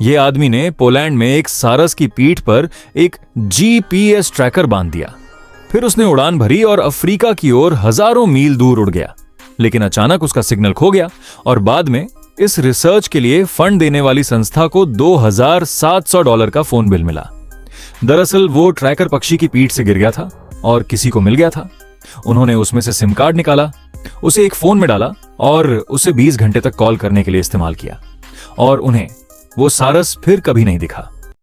ये आदमी ने पोलैंड में एक सारस की पीठ पर एक जीपीएस ट्रैकर बांध दिया। फिर उसने उड़ान भरी और अफ्रीका की ओर हजारों मील दूर उड़ गया। लेकिन अचानक उसका सिग्नल खो गया और बाद में इस रिसर्च के लिए फंड देने वाली संस्था को $2700 का फोन बिल मिला। दरअसल वो ट्रैकर पक्षी की पीठ से गिर गया था और किसी को मिल गया था। उन्होंने उसमें से सिम कार्ड निकाला, उसे एक फोन में डाला और उसे 20 घंटे तक कॉल करने के लिए इस्तेमाल किया और उन्हें वो सारस फिर कभी नहीं दिखा।